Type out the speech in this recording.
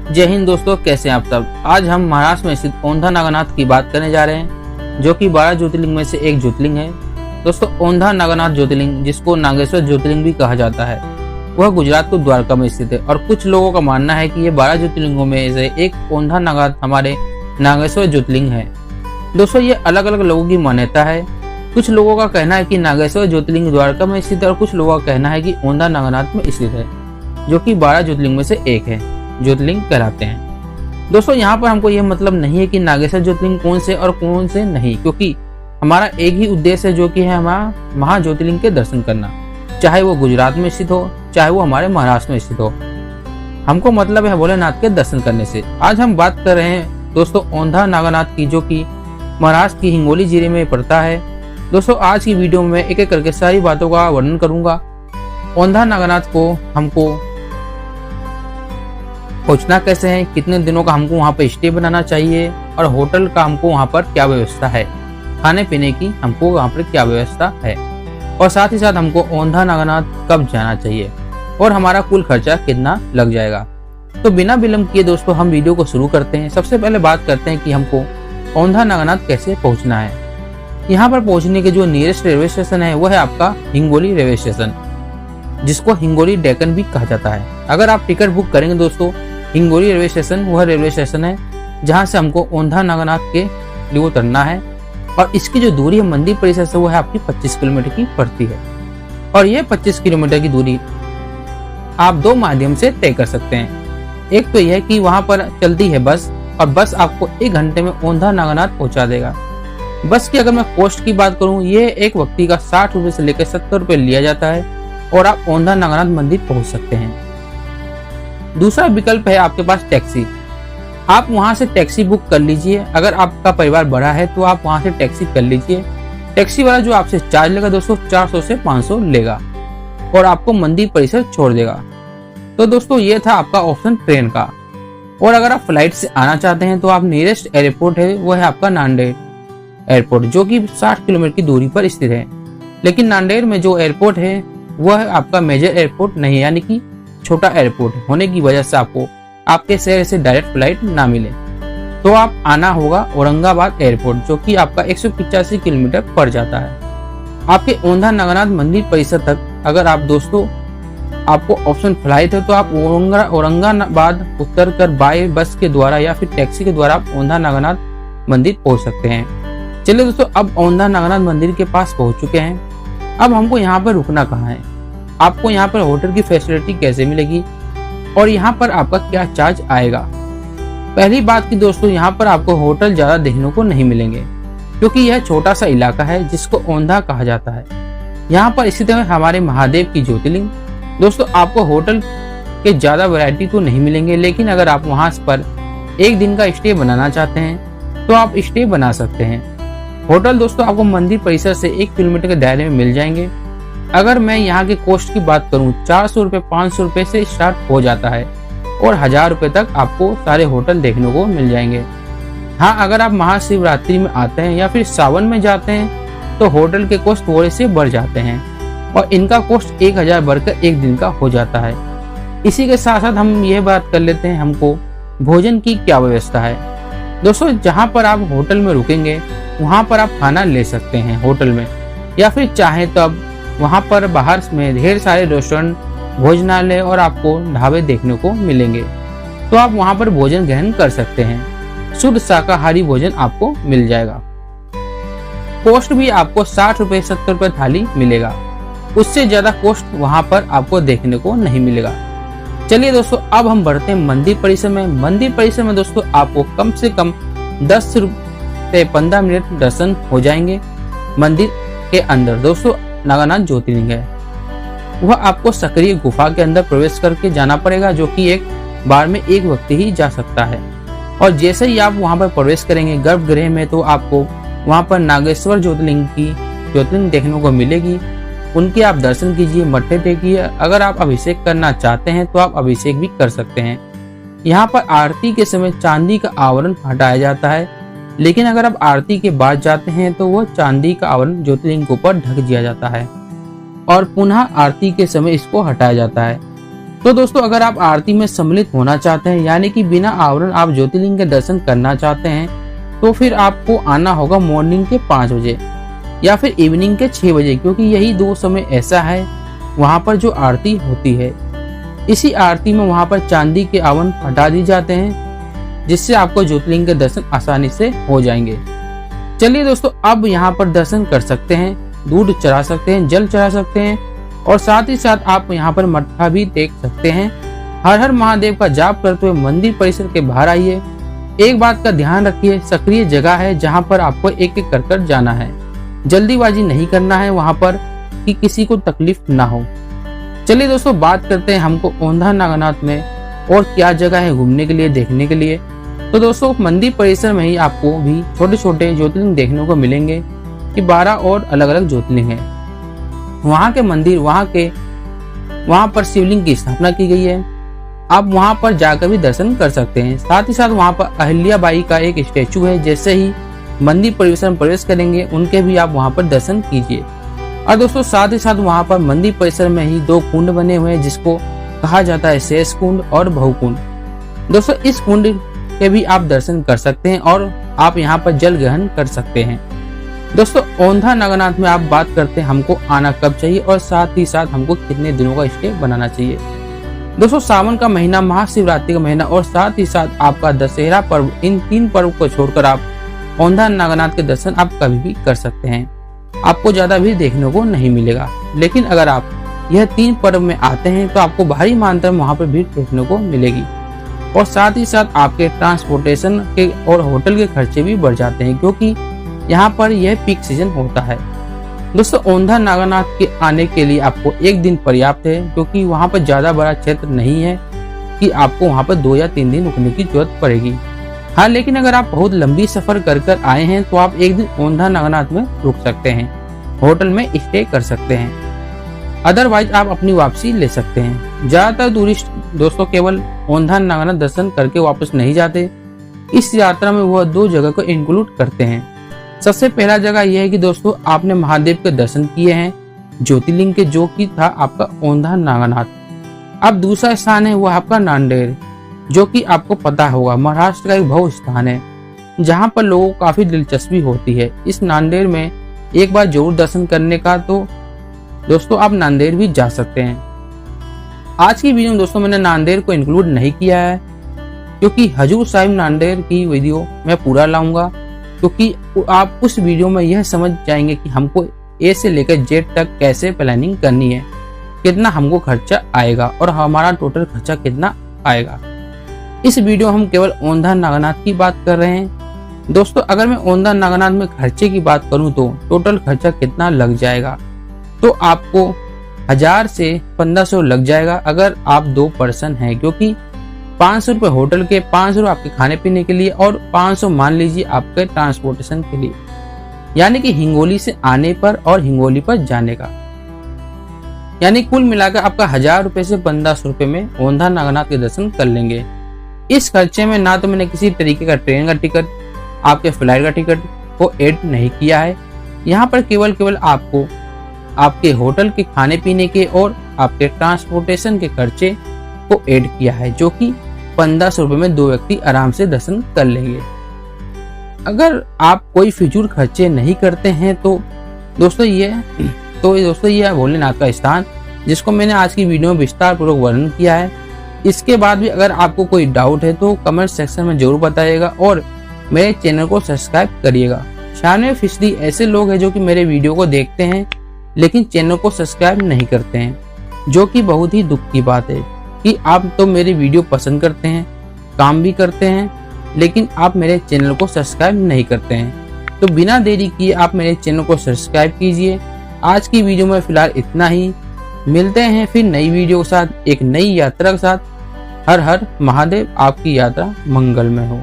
जय हिंद दोस्तों, कैसे हैं आप सब। आज हम महाराष्ट्र में स्थित औंधा नागनाथ की बात करने जा रहे हैं, जो कि 12 ज्योतिर्लिंग में से एक ज्योतिर्लिंग है। दोस्तों, औंधा नागनाथ ज्योतिर्लिंग, जिसको नागेश्वर ज्योतिर्लिंग भी कहा जाता है, वह गुजरात को द्वारका में स्थित है। और कुछ लोगों का मानना है कि ये 12 ज्योतिर्लिंगों में से एक औंधा नागनाथ हमारे नागेश्वर ज्योतिर्लिंग है। दोस्तों, ये अलग अलग लोगों की मान्यता है। कुछ लोगों का कहना है कि नागेश्वर ज्योतिर्लिंग द्वारका में स्थित है, और कुछ लोगों का कहना है कि औंधा नागनाथ में स्थित है, जो कि 12 ज्योतिर्लिंग में से एक है, ज्योतिर्लिंग कहलाते हैं। दोस्तों, यहाँ पर हमको यह मतलब नहीं है कि नागेश्वर ज्योतिर्लिंग कौन से और कौन से नहीं, क्योंकि हमारा एक ही उद्देश्य है, जो कि है हमारा महाज्योतिर्लिंग के दर्शन करना। चाहे वो गुजरात में स्थित हो, चाहे वो हमारे महाराष्ट्र में स्थित हो, हमको मतलब है भोलेनाथ के दर्शन करने से। आज हम बात कर रहे हैं दोस्तों औंधा नागनाथ की, जो कि महाराष्ट्र की हिंगोली जिले में पड़ता है। दोस्तों, आज की वीडियो में एक एक करके सारी बातों का वर्णन करूंगा। औंधा नागनाथ को हमको पहुंचना कैसे है, कितने दिनों का हमको वहां पर स्टे बनाना चाहिए, और होटल का हमको वहां पर क्या व्यवस्था है, खाने पीने की हमको वहां पर क्या व्यवस्था है, और साथ ही साथ हमको औंधा नागनाथ कब जाना चाहिए, और हमारा कुल खर्चा कितना लग जाएगा। तो बिना विलंब किए दोस्तों हम वीडियो को शुरू करते हैं। सबसे पहले बात करते हैं कि हमको औंधा नागनाथ कैसे पहुंचना है। यहाँ पर पहुंचने के जो नियरेस्ट रेलवे स्टेशन है, वह है आपका हिंगोली रेलवे स्टेशन, जिसको हिंगोली डेक्कन भी कहा जाता है। अगर आप टिकट बुक करेंगे दोस्तों, हिंगोली रेलवे स्टेशन वह रेलवे स्टेशन है जहां से हमको औंधा नागनाथ के लिए उतरना है, और इसकी जो दूरी है मंदिर परिसर से, वो है आपकी 25 किलोमीटर की पड़ती है। और ये 25 किलोमीटर की दूरी आप दो माध्यम से तय कर सकते हैं। एक तो यह कि वहां पर चलती है बस, और बस आपको 1 घंटे में औंधा नागनाथ पहुंचा देगा। बस की अगर मैं कॉस्ट की बात करूं, ये एक व्यक्ति का 60 रुपए से लेकर 70 रुपए लिया जाता है, और आप औंधा नागनाथ मंदिर पहुंच सकते हैं। दूसरा विकल्प है आपके पास टैक्सी। आप वहां से टैक्सी बुक कर लीजिए। अगर आपका परिवार बड़ा है तो आप वहां से टैक्सी कर लीजिए। टैक्सी वाला जो आपसे चार्ज लेगा दोस्तों 400 से 500 लेगा, और आपको मंदिर परिसर छोड़ देगा। तो दोस्तों, ये था आपका ऑप्शन ट्रेन का। और अगर आप फ्लाइट से आना चाहते हैं तो आप नियरेस्ट एयरपोर्ट है, वो है आपका नांदेड़ एयरपोर्ट, जो कि 60 किलोमीटर की दूरी पर स्थित है। लेकिन नांदेड़ में जो एयरपोर्ट है वह आपका मेजर एयरपोर्ट नहीं है, यानी कि छोटा एयरपोर्ट होने की वजह से आपको आपके शहर से डायरेक्ट फ्लाइट ना मिले, तो आप आना होगा औरंगाबाद एयरपोर्ट, जो कि आपका 185 किलोमीटर पड़ जाता है आपके औंधा नागनाथ मंदिर परिसर तक। अगर आप दोस्तों आपको ऑप्शन फ्लाइट है, तो आप औरंगाबाद उतर कर बाय बस के द्वारा या फिर टैक्सी के द्वारा आप औंधा नागनाथ मंदिर पहुंच सकते हैं। चलिए दोस्तों, अब औंधा नागनाथ मंदिर के पास पहुंच चुके हैं। अब हमको यहाँ पर रुकना कहाँ है, आपको यहाँ पर होटल की फैसिलिटी कैसे मिलेगी, और यहाँ पर आपका क्या चार्ज आएगा। पहली बात की दोस्तों, यहाँ पर आपको होटल ज्यादा देखने को नहीं मिलेंगे, क्योंकि यह छोटा सा इलाका है जिसको औंधा कहा जाता है। यहाँ पर स्थित है हमारे महादेव की ज्योतिर्लिंग। दोस्तों, आपको होटल के ज्यादा वैरायटी तो नहीं मिलेंगे, लेकिन अगर आप वहां पर 1 दिन का स्टे बनाना चाहते हैं तो आप स्टे बना सकते हैं। होटल दोस्तों आपको मंदिर परिसर से 1 किलोमीटर के दायरे में मिल जाएंगे। अगर मैं यहाँ के कॉस्ट की बात करूँ, 400 रुपए 500 रुपए से स्टार्ट हो जाता है, और 1000 रुपए तक आपको सारे होटल देखने को मिल जाएंगे। हाँ, अगर आप महाशिवरात्रि में आते हैं या फिर सावन में जाते हैं तो होटल के कॉस्ट थोड़े से बढ़ जाते हैं, और इनका कॉस्ट 1000 बढ़कर 1 दिन का हो जाता है। इसी के साथ साथ हम यह बात कर लेते हैं हमको भोजन की क्या व्यवस्था है। दोस्तों, जहाँ पर आप होटल में रुकेंगे वहाँ पर आप खाना ले सकते हैं होटल में, या फिर चाहे तो अब वहाँ पर बाहर में ढेर सारे रेस्टोरेंट, भोजनालय और आपको ढाबे देखने को मिलेंगे, तो आप वहाँ पर भोजन ग्रहण कर सकते हैं। शुद्ध शाकाहारी भोजन आपको मिल जाएगा। कॉस्ट भी आपको 60 रुपए 70 रुपए थाली मिलेगा, उससे ज्यादा कॉस्ट वहाँ पर आपको देखने को नहीं मिलेगा। चलिए दोस्तों, अब हम बढ़ते हैं मंदिर परिसर में। मंदिर परिसर में दोस्तों आपको कम से कम 10 से 15 मिनट दर्शन हो जाएंगे। मंदिर के अंदर दोस्तों नागनाथ ज्योतिर्लिंग है, वह आपको सक्रिय गुफा के अंदर प्रवेश करके जाना पड़ेगा, जो कि एक बार में एक व्यक्ति ही जा सकता है। और जैसे ही आप वहां पर प्रवेश करेंगे गर्भगृह में, तो आपको वहां पर नागेश्वर ज्योतिर्लिंग देखने को मिलेगी। उनके आप दर्शन कीजिए, मत्थे टेकिए। अगर आप अभिषेक करना चाहते हैं तो आप अभिषेक भी कर सकते हैं। यहाँ पर आरती के समय चांदी का आवरण हटाया जाता है, लेकिन अगर आप आरती के बाद जाते हैं तो वह चांदी का आवरण ज्योतिर्लिंग के ऊपर ढक दिया जाता है, और पुनः आरती के समय इसको हटाया जाता है। तो दोस्तों अगर आप आरती में सम्मिलित होना चाहते हैं, यानी कि बिना आवरण आप ज्योतिर्लिंग के दर्शन करना चाहते हैं, तो फिर आपको आना होगा मॉर्निंग के 5 बजे या फिर इवनिंग के 6 बजे, क्योंकि यही 2 समय ऐसा है वहाँ पर जो आरती होती है। इसी आरती में वहाँ पर चांदी के आवरण हटा दिए जाते हैं, जिससे आपको ज्योतिर्लिंग के दर्शन आसानी से हो जाएंगे। चलिए दोस्तों, अब यहाँ पर दर्शन कर सकते हैं, दूध चढ़ा सकते हैं, जल चढ़ा सकते हैं और साथ ही साथ आप यहाँ पर मत्था भी टेक सकते हैं। हर हर महादेव का जाप करते हुए मंदिर परिसर के बाहर आइए। एक बात का ध्यान रखिए, सक्रिय जगह है जहाँ पर आपको एक एक कर जाना है, जल्दीबाजी नहीं करना है वहाँ पर कि किसी को तकलीफ ना हो। चलिए दोस्तों, बात करते हैं हमको औंधा नागनाथ में और क्या जगह है घूमने के लिए, देखने के लिए। तो दोस्तों मंदिर परिसर में ही आपको भी छोटे छोटे ज्योतिर्लिंग देखने को मिलेंगे कि 12 और अलग अलग ज्योतिर्लिंग है। वहाँ के मंदिर, वहाँ पर शिवलिंग की स्थापना की गई है। आप वहाँ पर जाकर भी दर्शन कर सकते हैं। साथ ही साथ वहाँ पर अहिल्याबाई का एक स्टैचू है। जैसे ही मंदिर परिसर में प्रवेश करेंगे उनके भी आप वहाँ पर दर्शन कीजिए। और दोस्तों साथ ही साथ वहाँ पर मंदिर परिसर में ही 2 कुंड बने हुए हैं, जिसको कहा जाता है शेष कुंड और भव कुंड। दोस्तों इस कुंड के भी आप दर्शन कर सकते हैं और आप यहाँ पर जल ग्रहण कर सकते हैं। दोस्तों औंधा नागनाथ में आप बात करते हैं हमको आना कब चाहिए और साथ ही साथ हमको कितने दिनों का स्टे बनाना चाहिए। दोस्तों सावन का महीना, महाशिवरात्रि का महीना और साथ ही साथ आपका दशहरा पर्व, इन 3 पर्व को छोड़कर आप औंधा नागनाथ के दर्शन आप कभी भी कर सकते हैं। आपको ज्यादा भीड़ देखने को नहीं मिलेगा, लेकिन अगर आप यह 3 पर्व में आते हैं तो आपको भारी मात्रा में वहाँ पर भीड़ देखने को मिलेगी और साथ ही साथ आपके ट्रांसपोर्टेशन के और होटल के खर्चे भी बढ़ जाते हैं, क्योंकि यहाँ पर यह पीक सीजन होता है। दोस्तों औंधा नागनाथ के आने के लिए आपको 1 दिन पर्याप्त है, क्योंकि वहाँ पर ज्यादा बड़ा क्षेत्र नहीं है कि आपको वहाँ पर 2 या 3 दिन रुकने की जरूरत पड़ेगी। हाँ, लेकिन अगर आप बहुत लंबी सफर कर आए हैं तो आप 1 दिन औंधा नागनाथ में रुक सकते हैं, होटल में स्टे कर सकते हैं। अदरवाइज आप अपनी वापसी ले सकते हैं। ज्यादातर टूरिस्ट दोस्तों केवल औंधा नागनाथ दर्शन करके वापस नहीं जाते। इस यात्रा में वह 2 जगह को इंक्लूड करते हैं। सबसे पहला जगह यह है कि दोस्तों आपने महादेव के दर्शन किए हैं ज्योतिर्लिंग के, जो कि था आपका औंधा नागनाथ। अब दूसरा स्थान है वह आपका नांदेड़, जो कि आपको पता होगा महाराष्ट्र का एक भव्य स्थान है, जहां पर लोगों को काफी दिलचस्पी होती है। इस नांदेड़ में एक बार जरूर दर्शन करने का, तो दोस्तों आप नांदेड़ भी जा सकते हैं। आज की वीडियो में दोस्तों मैंने नांदेड़ को इंक्लूड नहीं किया है, क्योंकि हजूर साहिब नांदेड़ की वीडियो मैं पूरा लाऊंगा, क्योंकि आप उस वीडियो में यह समझ जाएंगे कि हमको ए से लेकर जेड तक कैसे प्लानिंग करनी है, कितना हमको खर्चा आएगा और हमारा टोटल खर्चा कितना आएगा। इस वीडियो हम केवल औंधा नागनाथ की बात कर रहे हैं। दोस्तों अगर मैं औंधा नागनाथ में खर्चे की बात करूं तो टोटल खर्चा कितना लग जाएगा, तो आपको 1000 से 1500 लग जाएगा अगर आप 2 पर्सन हैं, क्योंकि 500 रुपए होटल के, 500 रुपए आपके खाने पीने के लिए और 500 मान लीजिए आपके ट्रांसपोर्टेशन के लिए, यानी कि हिंगोली से आने पर और हिंगोली पर जाने का, यानी कुल मिलाकर आपका 1000 रुपए से 1500 रुपए में औंधा नागनाथ के दर्शन कर लेंगे। इस खर्चे में ना तो मैंने किसी तरीके का ट्रेन का टिकट, आपके फ्लाइट का टिकट को ऐड नहीं किया है। यहाँ पर केवल आपको आपके होटल के खाने पीने के और आपके ट्रांसपोर्टेशन के खर्चे को ऐड किया है, जो कि 1500 रुपए में 2 व्यक्ति आराम से दर्शन कर लेंगे। अगर आप कोई फिजूल खर्चे नहीं करते हैं तो दोस्तों ये भोलेनाथ का स्थान, जिसको मैंने आज की वीडियो में विस्तार पूर्वक वर्णन किया है। इसके बाद भी अगर आपको कोई डाउट है तो कमेंट सेक्शन में जरूर बताइएगा और मेरे चैनल को सब्सक्राइब करिएगा। 96% ऐसे लोग हैं जो कि मेरे वीडियो को देखते हैं लेकिन चैनल को सब्सक्राइब नहीं करते हैं, जो कि बहुत ही दुख की बात है कि आप तो मेरी वीडियो पसंद करते हैं, काम भी करते हैं, लेकिन आप मेरे चैनल को सब्सक्राइब नहीं करते हैं। तो बिना देरी किए आप मेरे चैनल को सब्सक्राइब कीजिए। आज की वीडियो में फिलहाल इतना ही। मिलते हैं फिर नई वीडियो के साथ, एक नई यात्रा के साथ। हर हर महादेव, आपकी यात्रा मंगलमय हो।